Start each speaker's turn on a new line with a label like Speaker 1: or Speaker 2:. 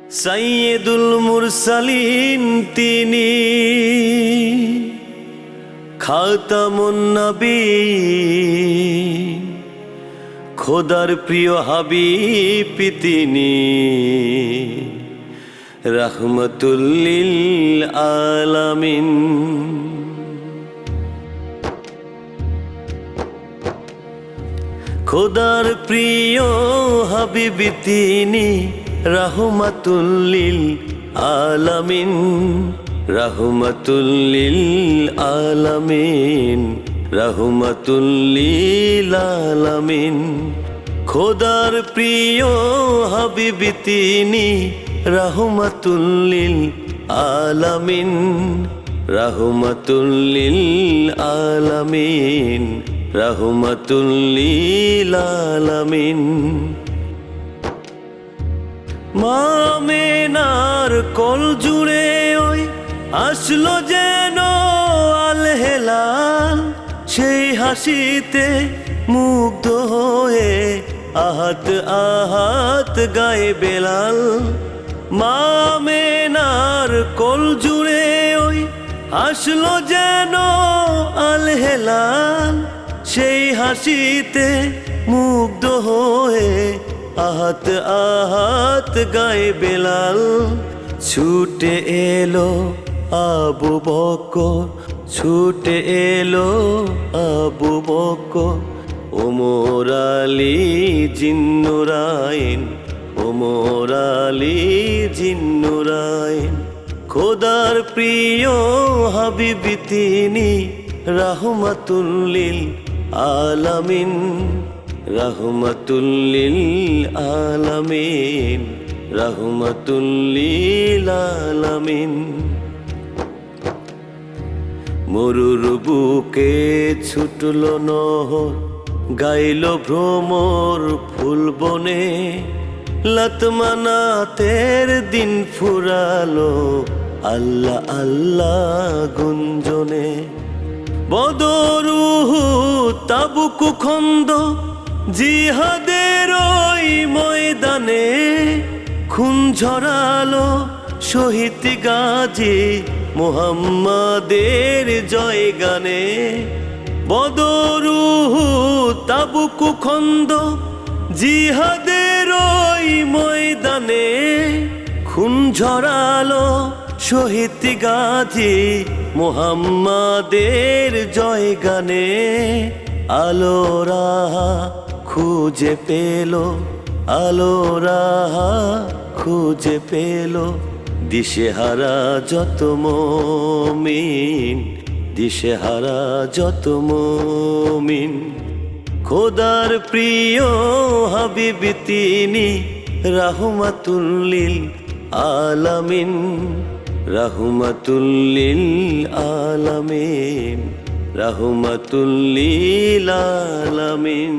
Speaker 1: সাইয়্যিদুল মুরসালিন তিনি, খাতামুন নবীন, খোদার প্রিয় হাবিব তিনি, রাহমাতুল লিল আলামিন। খোদার প্রিয় হাবিব তিনি, রাহমাতুল লিল আলামিন, রাহমাতুল লিল আলামিন, রাহমাতুল লিল আলামিন। খোদার প্রিয় হাবিব তিনি, রাহমাতুল লিল আলামিন, রাহমাতুল লিল আলামিন, রাহমাতুল লিল আলামিন। মা আমেনার কোল জুড়ে ওই আসলো যেন আল হেলাল, সেই হাসিতে মুগ্ধ হয়ে আহাত আহাত গায়ে বেলাল। মা আমেনার কোল জুড়ে ওই আসলো যেন আল হেলাল, সেই হাসিতে মুগ্ধ হয়ে আহাত আহাত গায়ে বেলাল। ছুটে এলো আবু বকর, ছুটে এলো আবু বকর, ওমর আলী জিন্নুরাইন, ওমর আলী জিন্নুরাইন। খোদার প্রিয় হাবিব তিনি, রাহমাতুল লিল আলামিন, রাহমাতুল লিল আলামিন, রাহমাতুল লিল আলামিন। মরুর বুকে ছুটলো নহর, গাইল ভ্রমর ফুল বনে, লাতমানাতের দিন ফুরালো আল্লাহ আল্লাহ গুঞ্জনে। বদর উহুদ তাবুক খন্দ জিহাদের ওই ময়দানে, খুন ঝরালো শহীদ গাজী মুহাম্মাদের জয় গানে। বদর উহুদ তাবুক খন্দ জিহাদের ওই ময়দানে, খুন ঝরালো শহীদ গাজী মুহাম্মাদের জয় গানে। আলো রাহা খুঁজে পেল, আলো রাহা খুঁজে পেল, দিশেহারা যত মুমিন, দিশেহারা যত মুমিন। খোদার প্রিয় হাবিব তিনি, রাহমাতুল লিল আলামিন, রাহমাতুল লিল আলামিন, রাহমাতুল লিল আলামিন।